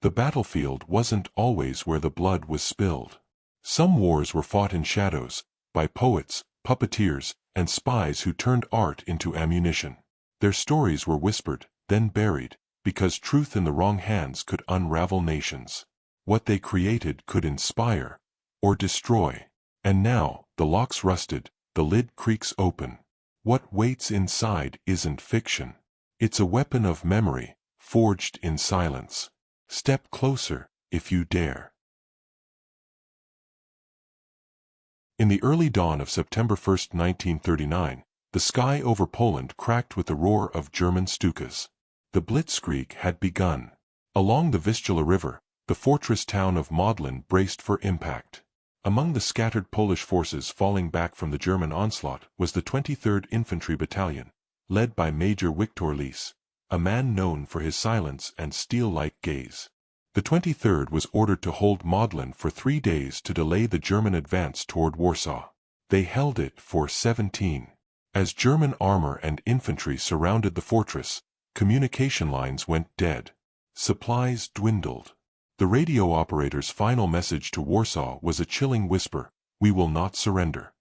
The battlefield wasn't always where the blood was spilled. Some wars were fought in shadows, by poets, puppeteers, and spies who turned art into ammunition. Their stories were whispered, then buried, because truth in the wrong hands could unravel nations. What they created could inspire, or destroy. And now, the lock's rusted, the lid creaks open. What waits inside isn't fiction. It's a weapon of memory, forged in silence. Step closer, if you dare. In the early dawn of September 1, 1939, the sky over Poland cracked with the roar of German Stukas. The blitzkrieg had begun. Along the Vistula River, the fortress town of Modlin braced for impact. Among the scattered Polish forces falling back from the German onslaught was the 23rd Infantry Battalion, led by Major Wiktor Lis, a man known for his silence and steel-like gaze. The 23rd was ordered to hold Modlin for 3 days to delay the German advance toward Warsaw. They held it for 17. As German armor and infantry surrounded the fortress, communication lines went dead. Supplies dwindled. The radio operator's final message to Warsaw was a chilling whisper, "We will not surrender."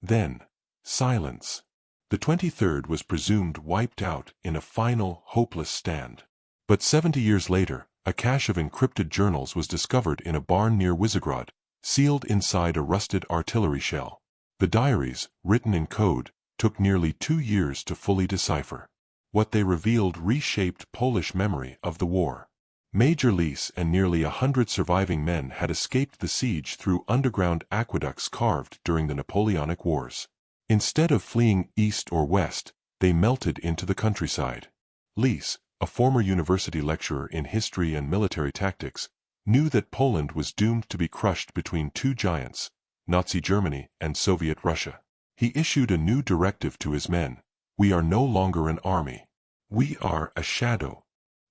Then, silence. The 23rd was presumed wiped out in a final, hopeless stand. But 70 years later, a cache of encrypted journals was discovered in a barn near Wyszegród, sealed inside a rusted artillery shell. The diaries, written in code, took nearly 2 years to fully decipher. What they revealed reshaped Polish memory of the war. Major Lis and nearly 100 surviving men had escaped the siege through underground aqueducts carved during the Napoleonic Wars. Instead of fleeing east or west, they melted into the countryside. Lis, a former university lecturer in history and military tactics, knew that Poland was doomed to be crushed between two giants, Nazi Germany and Soviet Russia. He issued a new directive to his men: "We are no longer an army. We are a shadow."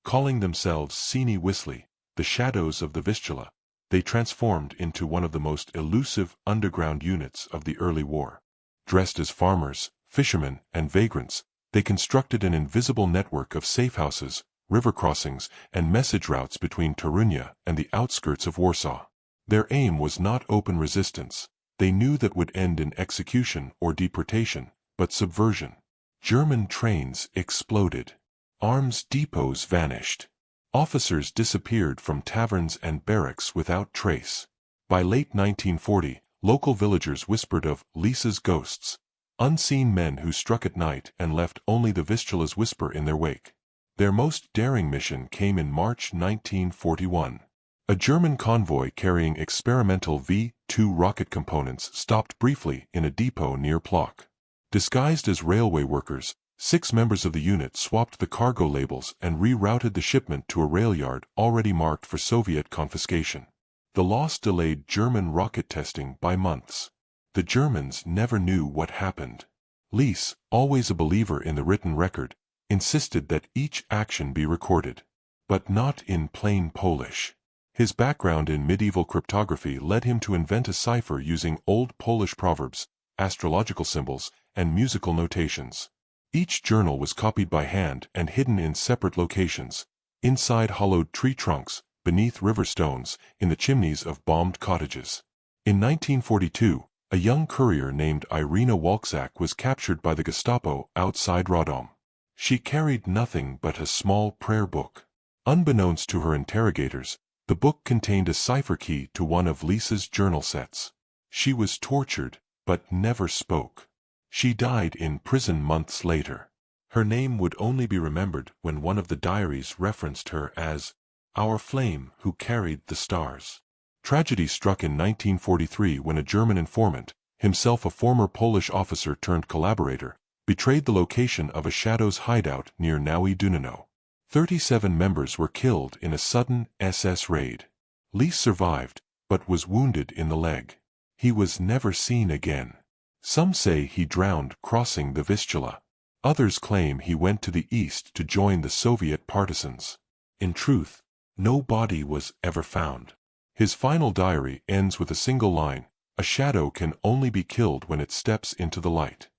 Calling themselves Sieni Wisli, the shadows of the Vistula, they transformed into one of the most elusive underground units of the early war. Dressed as farmers, fishermen, and vagrants, they constructed an invisible network of safehouses, river crossings, and message routes between Torunia and the outskirts of Warsaw. Their aim was not open resistance. They knew that would end in execution or deportation, but subversion. German trains exploded. Arms depots vanished. Officers disappeared from taverns and barracks without trace. By late 1940, local villagers whispered of Lisa's ghosts, unseen men who struck at night and left only the Vistula's whisper in their wake. Their most daring mission came in March 1941. A German convoy carrying experimental V-2 rocket components stopped briefly in a depot near Plock. Disguised as railway workers, 6 members of the unit swapped the cargo labels and rerouted the shipment to a rail yard already marked for Soviet confiscation. The loss delayed German rocket testing by months. The Germans never knew what happened. Lis, always a believer in the written record, insisted that each action be recorded. But not in plain Polish. His background in medieval cryptography led him to invent a cipher using old Polish proverbs, astrological symbols, and musical notations. Each journal was copied by hand and hidden in separate locations, inside hollowed tree trunks, beneath river stones, in the chimneys of bombed cottages. In 1942, a young courier named Irina Walczak was captured by the Gestapo outside Radom. She carried nothing but a small prayer book. Unbeknownst to her interrogators, the book contained a cipher key to one of Lisa's journal sets. She was tortured, but never spoke. She died in prison months later. Her name would only be remembered when one of the diaries referenced her as "our flame who carried the stars." Tragedy struck in 1943 when a German informant, himself a former Polish officer turned collaborator, betrayed the location of a Shadow's hideout near Nowy Dunino. 37 members were killed in a sudden SS raid. Lis survived, but was wounded in the leg. He was never seen again. Some say he drowned crossing the Vistula. Others claim he went to the east to join the Soviet partisans. In truth, no body was ever found. His final diary ends with a single line: "A shadow can only be killed when it steps into the light."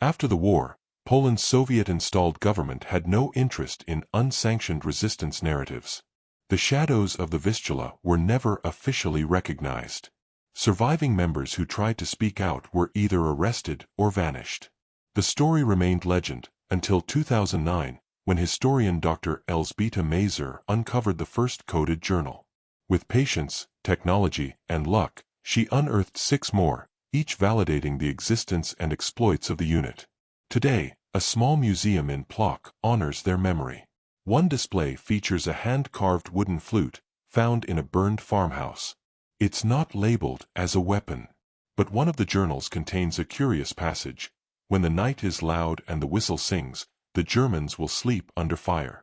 After the war, Poland's Soviet-installed government had no interest in unsanctioned resistance narratives. The shadows of the Vistula were never officially recognized. Surviving members who tried to speak out were either arrested or vanished. The story remained legend until 2009, when historian Dr. Elsbeta Mazer uncovered the first coded journal. With patience, technology, and luck, she unearthed 6 more, each validating the existence and exploits of the unit. Today, a small museum in Plock honors their memory. One display features a hand-carved wooden flute, found in a burned farmhouse. It's not labeled as a weapon. But one of the journals contains a curious passage. When the night is loud and the whistle sings, the Germans will sleep under fire.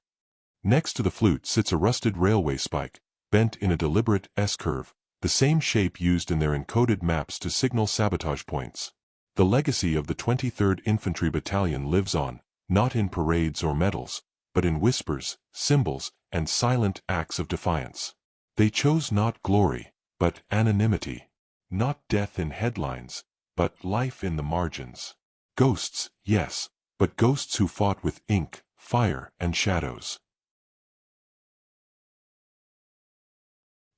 Next to the flute sits a rusted railway spike, bent in a deliberate S-curve, the same shape used in their encoded maps to signal sabotage points. The legacy of the 23rd Infantry Battalion lives on, not in parades or medals, but in whispers, symbols, and silent acts of defiance. They chose not glory, but anonymity. Not death in headlines, but life in the margins. Ghosts, yes, but ghosts who fought with ink, fire, and shadows.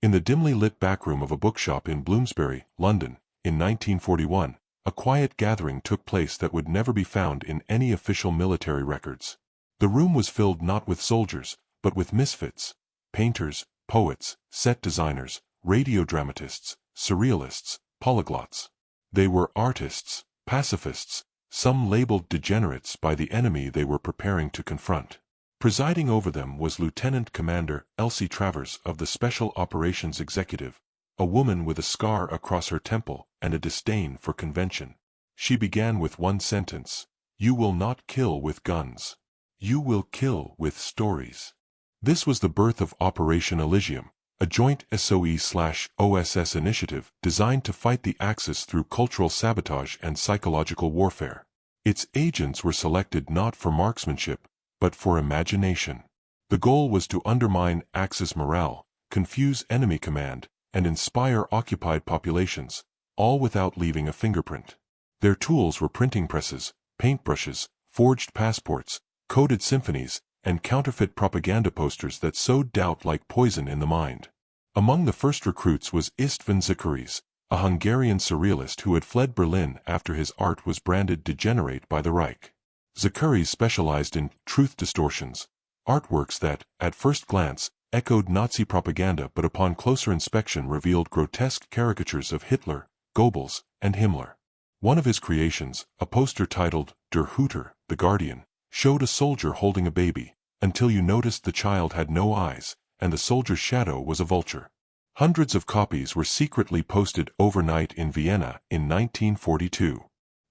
In the dimly lit backroom of a bookshop in Bloomsbury, London, in 1941, a quiet gathering took place that would never be found in any official military records. The room was filled not with soldiers, but with misfits, painters, poets, set designers, radiodramatists, surrealists, polyglots. They were artists, pacifists, some labeled degenerates by the enemy they were preparing to confront. Presiding over them was Lieutenant Commander Elsie Travers of the Special Operations Executive, a woman with a scar across her temple and a disdain for convention. She began with one sentence: "You will not kill with guns. You will kill with stories." This was the birth of Operation Elysium, a joint SOE/OSS initiative designed to fight the Axis through cultural sabotage and psychological warfare. Its agents were selected not for marksmanship, but for imagination. The goal was to undermine Axis morale, confuse enemy command, and inspire occupied populations, all without leaving a fingerprint. Their tools were printing presses, paintbrushes, forged passports, coded symphonies, and counterfeit propaganda posters that sowed doubt like poison in the mind. Among the first recruits was István Zakaries, a Hungarian surrealist who had fled Berlin after his art was branded degenerate by the Reich. Zakaries specialized in truth distortions, artworks that, at first glance, echoed Nazi propaganda but upon closer inspection revealed grotesque caricatures of Hitler, Goebbels, and Himmler. One of his creations, a poster titled Der Hüter, the Guardian, showed a soldier holding a baby, until you noticed the child had no eyes, and the soldier's shadow was a vulture. Hundreds of copies were secretly posted overnight in Vienna in 1942.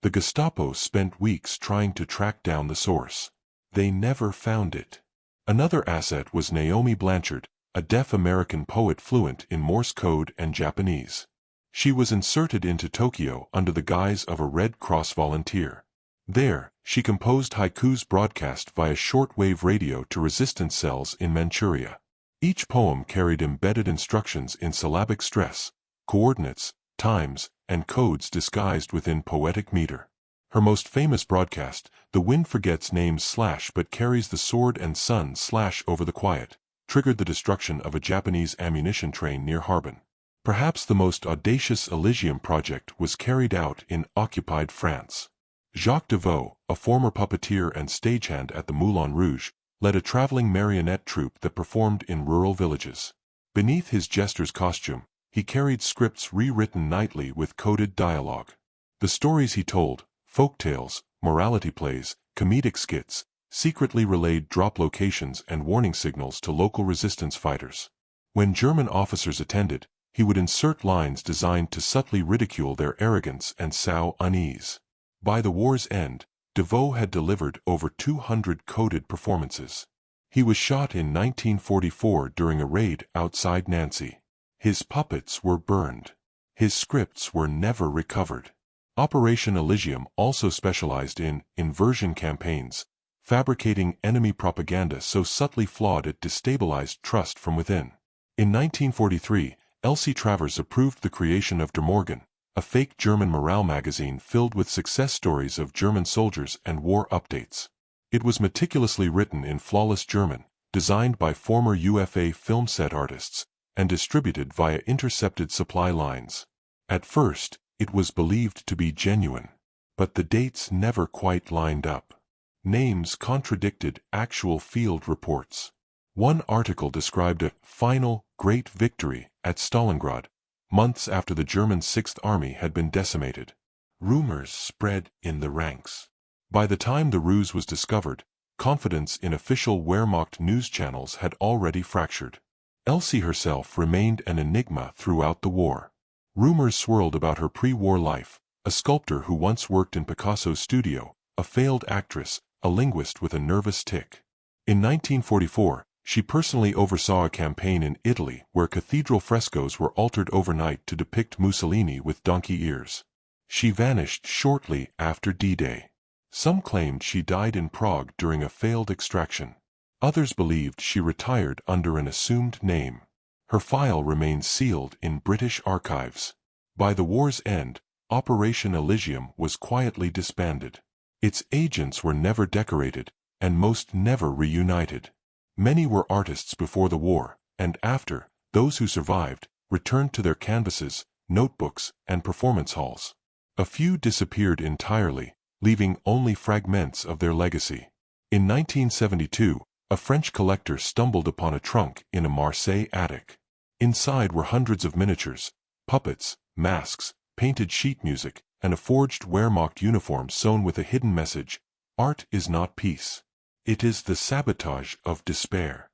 The Gestapo spent weeks trying to track down the source. They never found it. Another asset was Naomi Blanchard, a deaf American poet fluent in Morse code and Japanese. She was inserted into Tokyo under the guise of a Red Cross volunteer. There, she composed haikus broadcast via shortwave radio to resistance cells in Manchuria. Each poem carried embedded instructions in syllabic stress, coordinates, times, and codes disguised within poetic meter. Her most famous broadcast, "The Wind Forgets Names / but Carries the Sword and Sun / Over the Quiet," triggered the destruction of a Japanese ammunition train near Harbin. Perhaps the most audacious Elysium project was carried out in occupied France. Jacques Deveau, a former puppeteer and stagehand at the Moulin Rouge, led a traveling marionette troupe that performed in rural villages. Beneath his jester's costume, he carried scripts rewritten nightly with coded dialogue. The stories he told, folktales, morality plays, comedic skits, secretly relayed drop locations and warning signals to local resistance fighters. When German officers attended, he would insert lines designed to subtly ridicule their arrogance and sow unease. By the war's end, Deveau had delivered over 200 coded performances. He was shot in 1944 during a raid outside Nancy. His puppets were burned. His scripts were never recovered. Operation Elysium also specialized in inversion campaigns, fabricating enemy propaganda so subtly flawed it destabilized trust from within. In 1943, Elsie Travers approved the creation of Der Morgen, a fake German morale magazine filled with success stories of German soldiers and war updates. It was meticulously written in flawless German, designed by former UFA film set artists, and distributed via intercepted supply lines. At first, it was believed to be genuine, but the dates never quite lined up. Names contradicted actual field reports. One article described a final, great victory at Stalingrad, months after the German Sixth Army had been decimated. Rumors spread in the ranks. By the time the ruse was discovered, confidence in official Wehrmacht news channels had already fractured. Elsie herself remained an enigma throughout the war. Rumors swirled about her pre-war life: a sculptor who once worked in Picasso's studio, a failed actress, a linguist with a nervous tic. In 1944, she personally oversaw a campaign in Italy where cathedral frescoes were altered overnight to depict Mussolini with donkey ears. She vanished shortly after D-Day. Some claimed she died in Prague during a failed extraction. Others believed she retired under an assumed name. Her file remains sealed in British archives. By the war's end, Operation Elysium was quietly disbanded. Its agents were never decorated, and most never reunited. Many were artists before the war, and after, those who survived returned to their canvases, notebooks, and performance halls. A few disappeared entirely, leaving only fragments of their legacy. In 1972, a French collector stumbled upon a trunk in a Marseille attic. Inside were hundreds of miniatures, puppets, masks, painted sheet music, and a forged Wehrmacht uniform sewn with a hidden message: "Art is not peace. It is the sabotage of despair."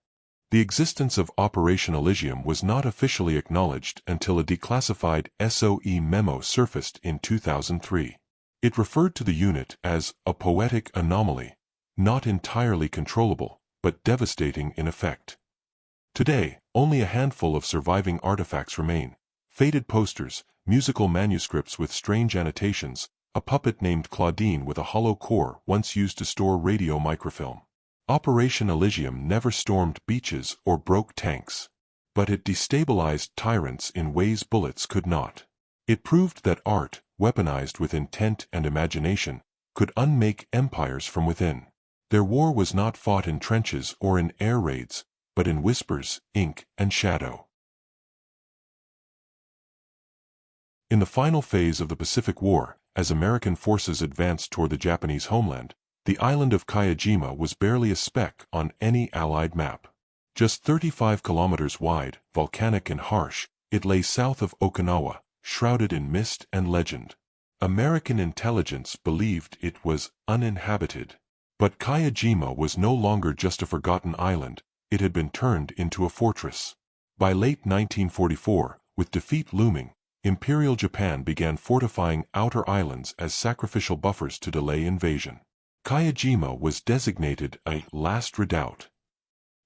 The existence of Operation Elysium was not officially acknowledged until a declassified SOE memo surfaced in 2003. It referred to the unit as a poetic anomaly, not entirely controllable, but devastating in effect. Today, only a handful of surviving artifacts remain: faded posters, musical manuscripts with strange annotations, a puppet named Claudine with a hollow core once used to store radio microfilm. Operation Elysium never stormed beaches or broke tanks. But it destabilized tyrants in ways bullets could not. It proved that art, weaponized with intent and imagination, could unmake empires from within. Their war was not fought in trenches or in air raids, but in whispers, ink, and shadow. In the final phase of the Pacific War, as American forces advanced toward the Japanese homeland, the island of Kiyojima was barely a speck on any Allied map. Just 35 kilometers wide, volcanic and harsh, it lay south of Okinawa, shrouded in mist and legend. American intelligence believed it was uninhabited. But Kiyojima was no longer just a forgotten island, it had been turned into a fortress. By late 1944, with defeat looming, Imperial Japan began fortifying outer islands as sacrificial buffers to delay invasion. Kiyojima was designated a last redoubt.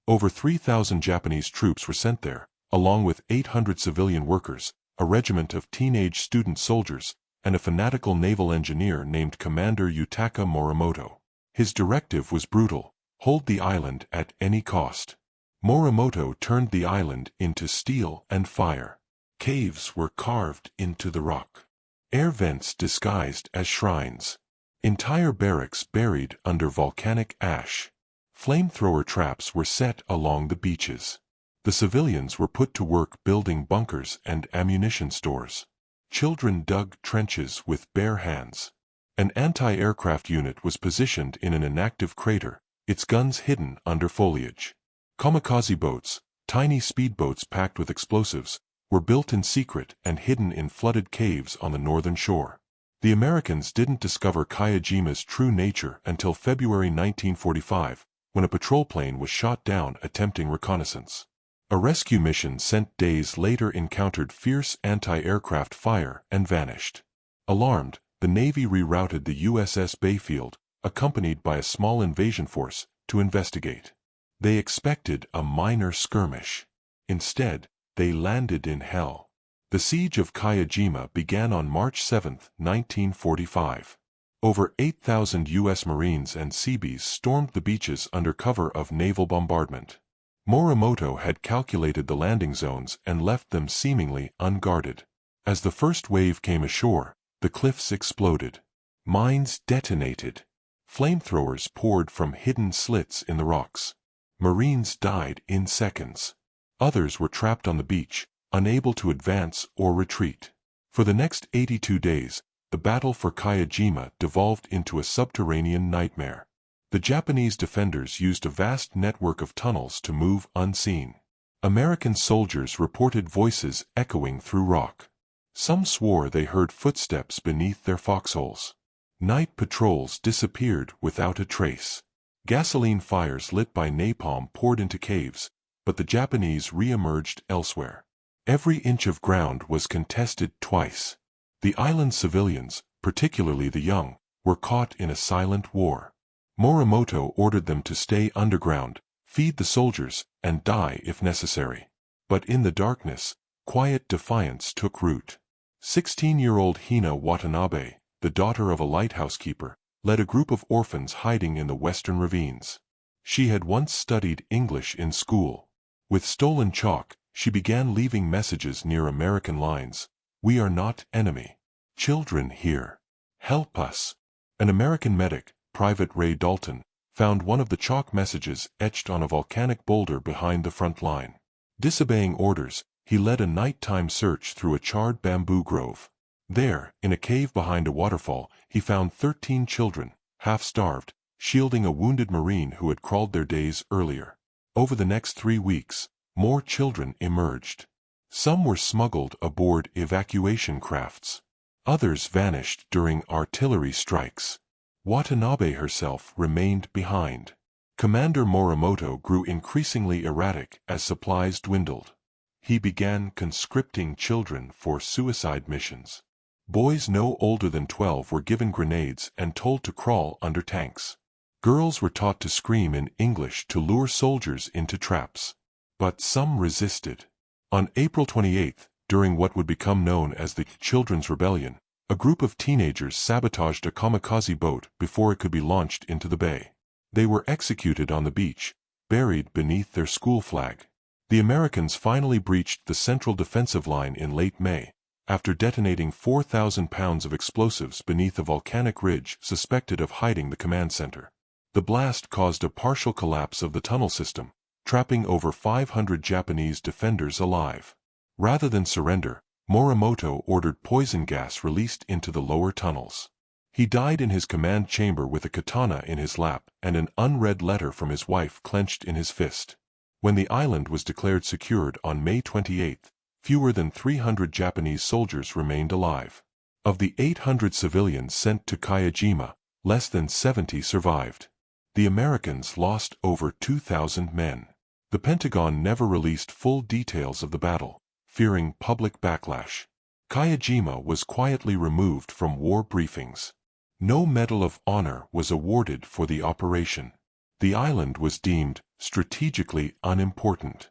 Over 3,000 Japanese troops were sent there, along with 800 civilian workers, a regiment of teenage student soldiers, and a fanatical naval engineer named Commander Yutaka Morimoto. His directive was brutal: hold the island at any cost. Morimoto turned the island into steel and fire. Caves were carved into the rock. Air vents disguised as shrines. Entire barracks buried under volcanic ash. Flamethrower traps were set along the beaches. The civilians were put to work building bunkers and ammunition stores. Children dug trenches with bare hands. An anti-aircraft unit was positioned in an inactive crater, its guns hidden under foliage. Kamikaze boats, tiny speedboats packed with explosives, were built in secret and hidden in flooded caves on the northern shore. The Americans didn't discover Kiyojima's true nature until February 1945, when a patrol plane was shot down attempting reconnaissance. A rescue mission sent days later encountered fierce anti-aircraft fire and vanished. Alarmed, the Navy rerouted the USS Bayfield, accompanied by a small invasion force, to investigate. They expected a minor skirmish. Instead, they landed in hell. The siege of Kiyojima began on March 7, 1945. Over 8,000 U.S. Marines and Seabees stormed the beaches under cover of naval bombardment. Morimoto had calculated the landing zones and left them seemingly unguarded. As the first wave came ashore, the cliffs exploded. Mines detonated. Flamethrowers poured from hidden slits in the rocks. Marines died in seconds. Others were trapped on the beach, unable to advance or retreat. For the next 82 days, the battle for Kiyojima devolved into a subterranean nightmare. The Japanese defenders used a vast network of tunnels to move unseen. American soldiers reported voices echoing through rock. Some swore they heard footsteps beneath their foxholes. Night patrols disappeared without a trace. Gasoline fires lit by napalm poured into caves, but the Japanese re-emerged elsewhere. Every inch of ground was contested twice. The island's civilians, particularly the young, were caught in a silent war. Morimoto ordered them to stay underground, feed the soldiers, and die if necessary. But in the darkness, quiet defiance took root. 16-year-old Hina Watanabe, the daughter of a lighthouse keeper, led a group of orphans hiding in the western ravines. She had once studied English in school. With stolen chalk, she began leaving messages near American lines. "We are not enemy. Children here. Help us." An American medic, Private Ray Dalton, found one of the chalk messages etched on a volcanic boulder behind the front line. Disobeying orders, he led a nighttime search through a charred bamboo grove. There, in a cave behind a waterfall, he found 13 children, half-starved, shielding a wounded Marine who had crawled their days earlier. Over the next 3 weeks, more children emerged. Some were smuggled aboard evacuation crafts. Others vanished during artillery strikes. Watanabe herself remained behind. Commander Morimoto grew increasingly erratic as supplies dwindled. He began conscripting children for suicide missions. Boys no older than 12 were given grenades and told to crawl under tanks. Girls were taught to scream in English to lure soldiers into traps. But some resisted. On April 28, during what would become known as the Children's Rebellion, a group of teenagers sabotaged a kamikaze boat before it could be launched into the bay. They were executed on the beach, buried beneath their school flag. The Americans finally breached the central defensive line in late May, after detonating 4,000 pounds of explosives beneath a volcanic ridge suspected of hiding the command center. The blast caused a partial collapse of the tunnel system, trapping over 500 Japanese defenders alive. Rather than surrender, Morimoto ordered poison gas released into the lower tunnels. He died in his command chamber with a katana in his lap and an unread letter from his wife clenched in his fist. When the island was declared secured on May 28, fewer than 300 Japanese soldiers remained alive. Of the 800 civilians sent to Kiyojima, less than 70 survived. The Americans lost over 2,000 men. The Pentagon never released full details of the battle, fearing public backlash. Kiyojima was quietly removed from war briefings. No Medal of Honor was awarded for the operation. The island was deemed strategically unimportant.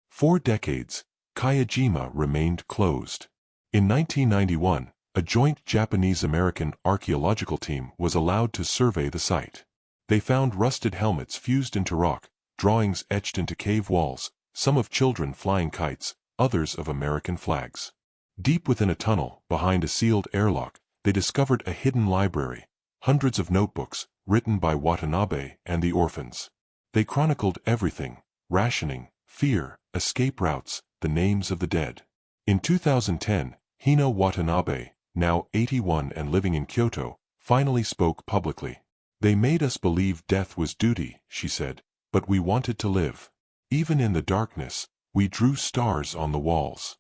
For decades, Kiyojima remained closed. In 1991, a joint Japanese-American archaeological team was allowed to survey the site. They found rusted helmets fused into rock, drawings etched into cave walls, some of children flying kites, others of American flags. Deep within a tunnel, behind a sealed airlock, they discovered a hidden library, hundreds of notebooks, written by Watanabe and the orphans. They chronicled everything: rationing, fear, escape routes, the names of the dead. In 2010, Hina Watanabe, now 81 and living in Kyoto, finally spoke publicly. "They made us believe death was duty," she said, "but we wanted to live. Even in the darkness, we drew stars on the walls."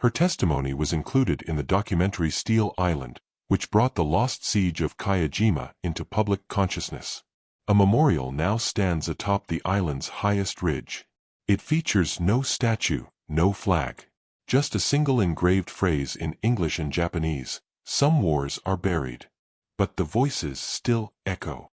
Her testimony was included in the documentary Steel Island, which brought the lost siege of Kiyojima into public consciousness. A memorial now stands atop the island's highest ridge. It features no statue, no flag. Just a single engraved phrase in English and Japanese: "Some wars are buried, but the voices still echo."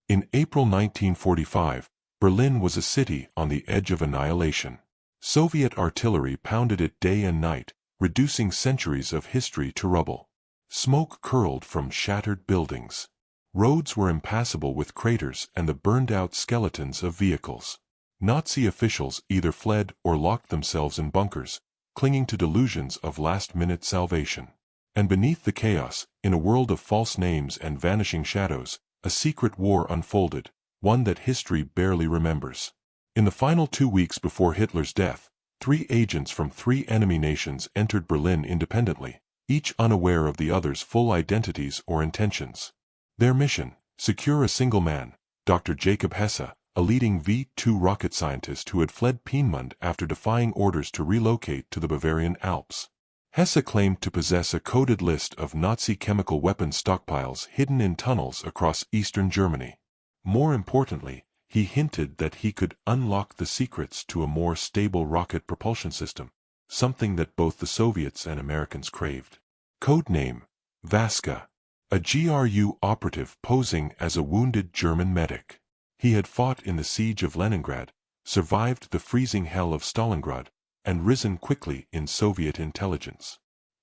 In April 1945, Berlin was a city on the edge of annihilation. Soviet artillery pounded it day and night, reducing centuries of history to rubble. Smoke curled from shattered buildings. Roads were impassable with craters and the burned-out skeletons of vehicles. Nazi officials either fled or locked themselves in bunkers, clinging to delusions of last-minute salvation. And beneath the chaos, in a world of false names and vanishing shadows, A secret war unfolded, one that history barely remembers. In the final 2 weeks before Hitler's death, 3 agents from 3 enemy nations entered Berlin independently, each unaware of the other's full identities or intentions. Their mission: secure a single man, Dr. Jacob Hesse, a leading V-2 rocket scientist who had fled Piemont after defying orders to relocate to the Bavarian Alps. Hesse claimed to possess a coded list of Nazi chemical weapons stockpiles hidden in tunnels across eastern Germany. More importantly, he hinted that he could unlock the secrets to a more stable rocket propulsion system, something that both the Soviets and Americans craved. Codename: Vaska, a GRU operative posing as a wounded German medic. He had fought in the siege of Leningrad, survived the freezing hell of Stalingrad, and risen quickly in Soviet intelligence.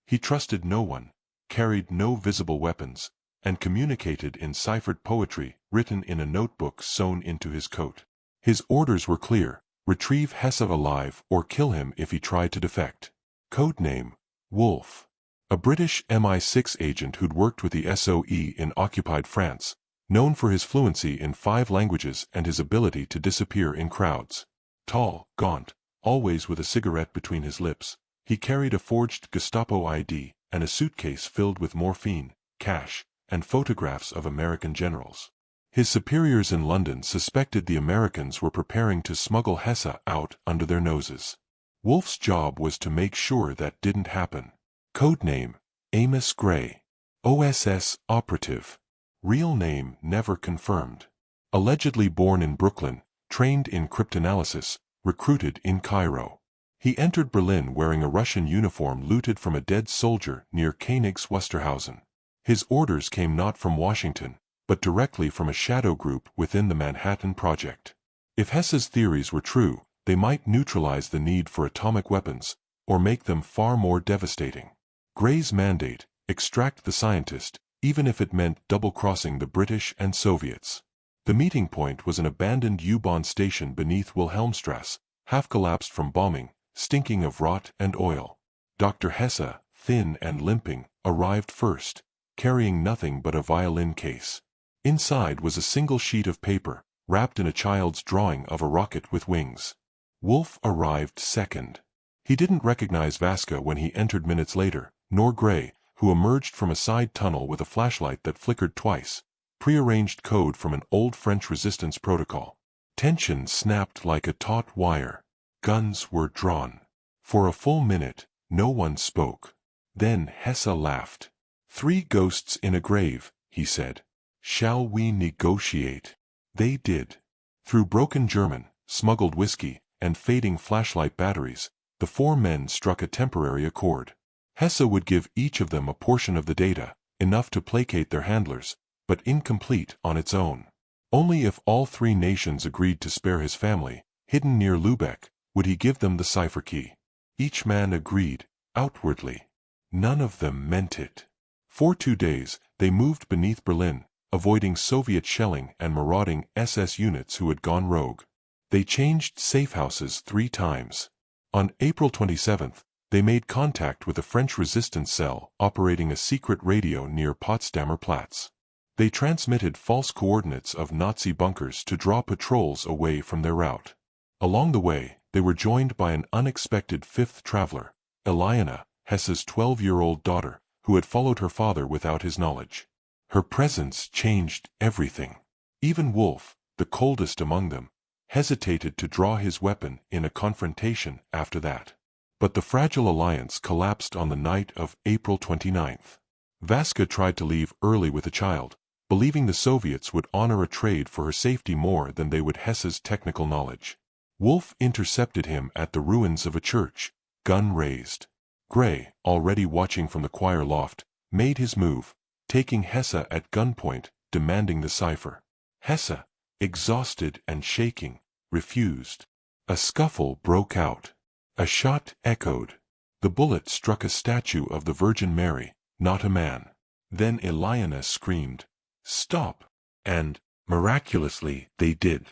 He trusted no one, carried no visible weapons, and communicated in ciphered poetry written in a notebook sewn into his coat. His orders were clear: retrieve Hesse alive or kill him if he tried to defect. Codename: Wolf, a British MI6 agent who'd worked with the SOE in occupied France, known for his fluency in 5 languages and his ability to disappear in crowds. Tall, gaunt, always with a cigarette between his lips, he carried a forged Gestapo ID and a suitcase filled with morphine, cash, and photographs of American generals. His superiors in London suspected the Americans were preparing to smuggle Hesse out under their noses. Wolf's job was to make sure that didn't happen. Codename: Amos Gray, OSS operative. Real name never confirmed. Allegedly born in Brooklyn, trained in cryptanalysis, recruited in Cairo. He entered Berlin wearing a Russian uniform looted from a dead soldier near Königs Wusterhausen. His orders came not from Washington, but directly from a shadow group within the Manhattan Project. If Hesse's theories were true, they might neutralize the need for atomic weapons, or make them far more devastating. Gray's mandate: extract the scientist, even if it meant double-crossing the British and Soviets. The meeting point was an abandoned U-Bahn station beneath Wilhelmstrasse, half-collapsed from bombing, stinking of rot and oil. Dr. Hesse, thin and limping, arrived first, carrying nothing but a violin case. Inside was a single sheet of paper, wrapped in a child's drawing of a rocket with wings. Wolf arrived second. He didn't recognize Vaska when he entered minutes later, nor Gray, who emerged from a side tunnel with a flashlight that flickered twice, prearranged code from an old French resistance protocol. Tension snapped like a taut wire. Guns were drawn. For a full minute, no one spoke. Then Hesse laughed. 3 ghosts in a grave, he said. Shall we negotiate? They did. Through broken German, smuggled whiskey, and fading flashlight batteries, the 4 men struck a temporary accord. Hesse would give each of them a portion of the data, enough to placate their handlers, but incomplete on its own. Only if all 3 nations agreed to spare his family, hidden near Lübeck, would he give them the cipher key. Each man agreed, outwardly. None of them meant it. For 2 days, they moved beneath Berlin, avoiding Soviet shelling and marauding SS units who had gone rogue. They changed safehouses 3 times. On April 27th, they made contact with a French resistance cell operating a secret radio near Potsdamer Platz. They transmitted false coordinates of Nazi bunkers to draw patrols away from their route. Along the way, they were joined by an unexpected 5th traveler, Eliana, Hesse's 12-year-old daughter, who had followed her father without his knowledge. Her presence changed everything. Even Wolf, the coldest among them, hesitated to draw his weapon in a confrontation after that. But the fragile alliance collapsed on the night of April 29th. Vaska tried to leave early with a child, believing the Soviets would honor a trade for her safety more than they would Hesse's technical knowledge. Wolf intercepted him at the ruins of a church, gun raised. Gray, already watching from the choir loft, made his move, taking Hesse at gunpoint, demanding the cipher. Hesse, exhausted and shaking, refused. A scuffle broke out. A shot echoed. The bullet struck a statue of the Virgin Mary, not a man. Then Eliana screamed, "Stop!" And, miraculously, they did.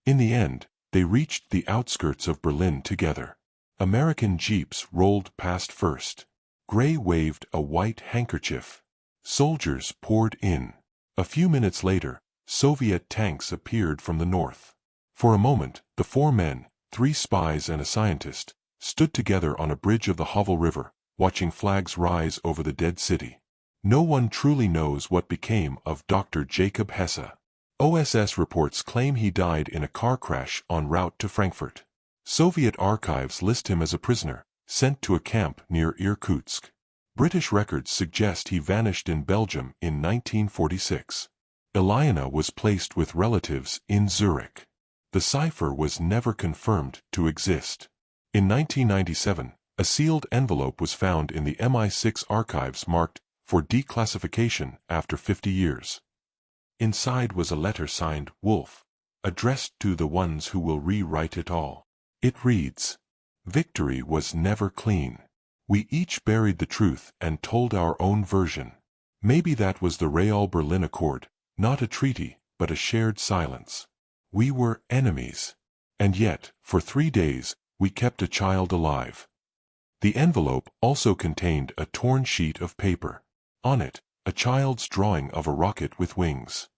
In the end, they reached the outskirts of Berlin together. American jeeps rolled past first. Gray waved a white handkerchief. Soldiers poured in. A few minutes later, Soviet tanks appeared from the north. For a moment, the 4 men, 3 spies and a scientist, stood together on a bridge of the Kovel River, watching flags rise over the dead city. No one truly knows what became of Dr. Jacob Hesse. OSS reports claim he died in a car crash en route to Frankfurt. Soviet archives list him as a prisoner, sent to a camp near Irkutsk. British records suggest he vanished in Belgium in 1946. Elysium was placed with relatives in Zurich. The cipher was never confirmed to exist. In 1997, a sealed envelope was found in the MI6 archives marked for declassification after 50 years. Inside was a letter signed Wolf, addressed to the ones who will rewrite it all. It reads, "Victory was never clean. We each buried the truth and told our own version. Maybe that was the Real Berlin Accord, not a treaty, but a shared silence. We were enemies. And yet, for 3 days, we kept a child alive." The envelope also contained a torn sheet of paper. On it, a child's drawing of a rocket with wings.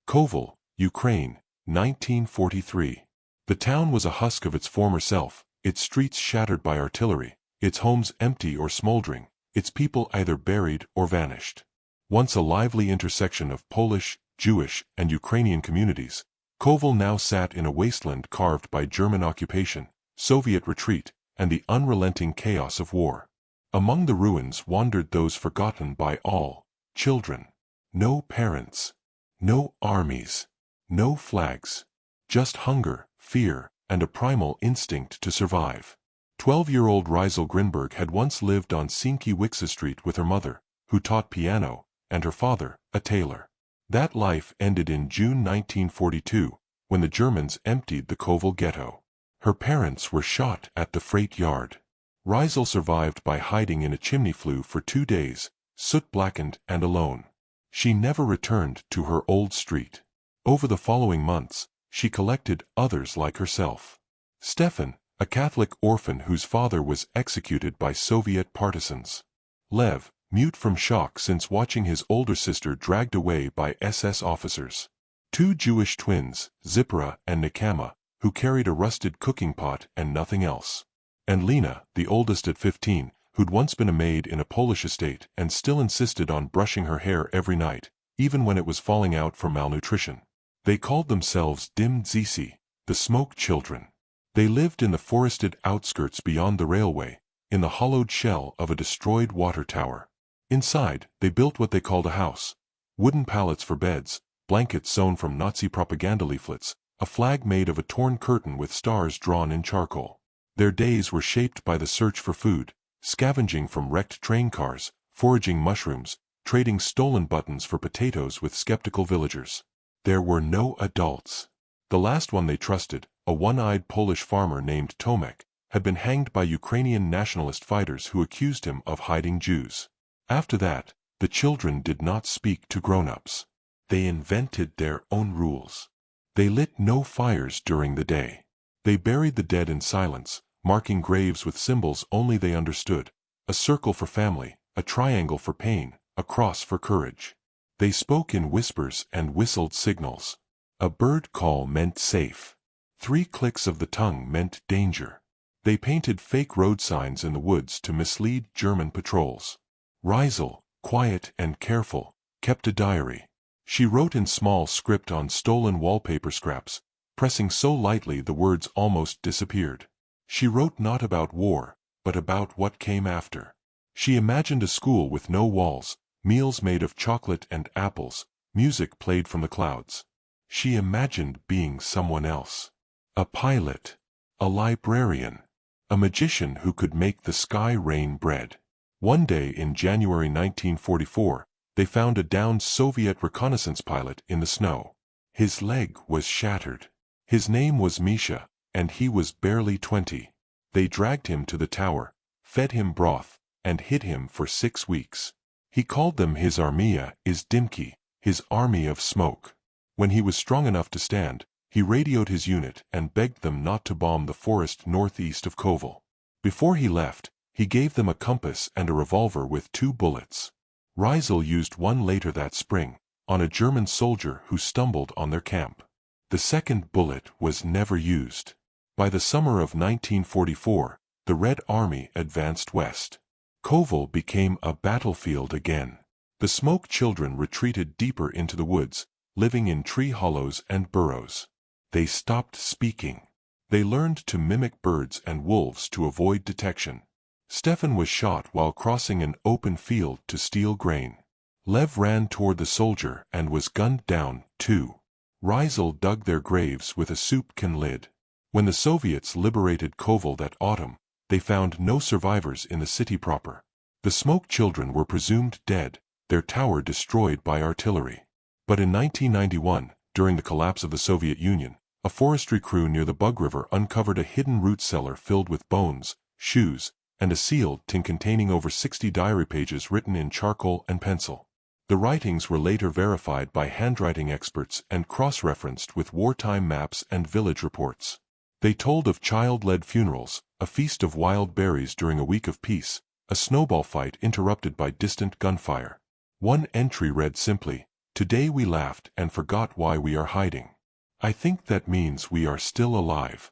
Kovel, Ukraine, 1943. The town was a husk of its former self, its streets shattered by artillery, its homes empty or smoldering, its people either buried or vanished. Once a lively intersection of Polish, Jewish, and Ukrainian communities, Kovel now sat in a wasteland carved by German occupation, Soviet retreat, and the unrelenting chaos of war. Among the ruins wandered those forgotten by all: children. No parents. No armies. No flags. Just hunger, fear, and a primal instinct to survive. 12-year-old Reisel Grinberg had once lived on Sienkiewicz Street with her mother, who taught piano, and her father, a tailor. That life ended in June 1942, when the Germans emptied the Kovel ghetto. Her parents were shot at the freight yard. Reisel survived by hiding in a chimney flue for 2 days, soot-blackened and alone. She never returned to her old street. Over the following months, she collected others like herself. Stefan, a Catholic orphan whose father was executed by Soviet partisans. Lev, mute from shock since watching his older sister dragged away by SS officers. 2 Jewish twins, Zipra and Nekama, who carried a rusted cooking pot and nothing else. And Lena, the oldest at 15, who'd once been a maid in a Polish estate and still insisted on brushing her hair every night, even when it was falling out from malnutrition. They called themselves Dim Dzisi, the Smoke Children. They lived in the forested outskirts beyond the railway, in the hollowed shell of a destroyed water tower. Inside, they built what they called a house: wooden pallets for beds, blankets sewn from Nazi propaganda leaflets, a flag made of a torn curtain with stars drawn in charcoal. Their days were shaped by the search for food, scavenging from wrecked train cars, foraging mushrooms, trading stolen buttons for potatoes with skeptical villagers. There were no adults. The last one they trusted, a one-eyed Polish farmer named Tomek, had been hanged by Ukrainian nationalist fighters who accused him of hiding Jews. After that, the children did not speak to grown-ups. They invented their own rules. They lit no fires during the day. They buried the dead in silence, marking graves with symbols only they understood: a circle for family, a triangle for pain, a cross for courage. They spoke in whispers and whistled signals. A bird call meant safe. 3 clicks of the tongue meant danger. They painted fake road signs in the woods to mislead German patrols. Reisel, quiet and careful, kept a diary. She wrote in small script on stolen wallpaper scraps, pressing so lightly the words almost disappeared. She wrote not about war, but about what came after. She imagined a school with no walls, meals made of chocolate and apples, music played from the clouds. She imagined being someone else. A pilot. A librarian. A magician who could make the sky rain bread. One day in January 1944, they found a downed Soviet reconnaissance pilot in the snow. His leg was shattered. His name was Misha, and he was barely 20. They dragged him to the tower, fed him broth, and hid him for 6 weeks. He called them his Armia is Dimki, his army of smoke. When he was strong enough to stand, he radioed his unit and begged them not to bomb the forest northeast of Kovel. Before he left, he gave them a compass and a revolver with 2 bullets. Riesel used one later that spring, on a German soldier who stumbled on their camp. The second bullet was never used. By the summer of 1944, the Red Army advanced west. Kovel became a battlefield again. The Smoke Children retreated deeper into the woods, living in tree hollows and burrows. They stopped speaking. They learned to mimic birds and wolves to avoid detection. Stefan was shot while crossing an open field to steal grain. Lev ran toward the soldier and was gunned down, too. Riesel dug their graves with a soup can lid. When the Soviets liberated Kovel that autumn, they found no survivors in the city proper. The Smoke Children were presumed dead, their tower destroyed by artillery. But in 1991, during the collapse of the Soviet Union, a forestry crew near the Bug River uncovered a hidden root cellar filled with bones, shoes, and a sealed tin containing over 60 diary pages written in charcoal and pencil. The writings were later verified by handwriting experts and cross-referenced with wartime maps and village reports. They told of child-led funerals, a feast of wild berries during a week of peace, a snowball fight interrupted by distant gunfire. One entry read simply, "Today we laughed and forgot why we are hiding. I think that means we are still alive."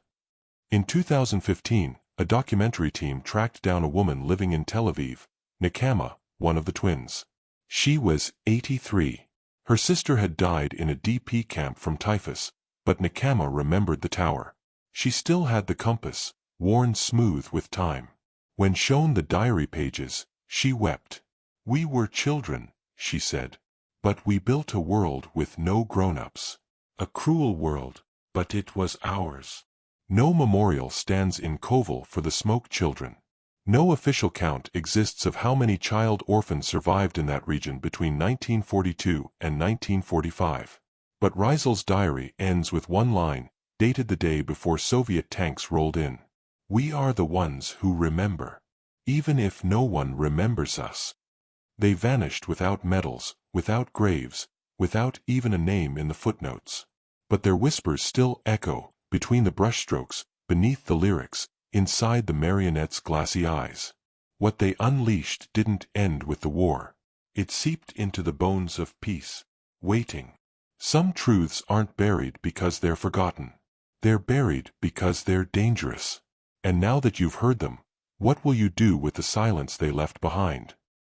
In 2015, a documentary team tracked down a woman living in Tel Aviv, Nekama, one of the twins. She was 83. Her sister had died in a DP camp from typhus, but Nekama remembered the tower. She still had the compass, worn smooth with time. When shown the diary pages, she wept. "We were children," she said. "But we built a world with no grown-ups. A cruel world, but it was ours." No memorial stands in Kovel for the Smoke Children. No official count exists of how many child orphans survived in that region between 1942 and 1945. But Riesel's diary ends with one line, dated the day before Soviet tanks rolled in. "We are the ones who remember, even if no one remembers us." They vanished without medals, without graves, without even a name in the footnotes. But their whispers still echo, between the brushstrokes, beneath the lyrics, inside the marionette's glassy eyes. What they unleashed didn't end with the war. It seeped into the bones of peace, waiting. Some truths aren't buried because they're forgotten. They're buried because they're dangerous. And now that you've heard them, what will you do with the silence they left behind?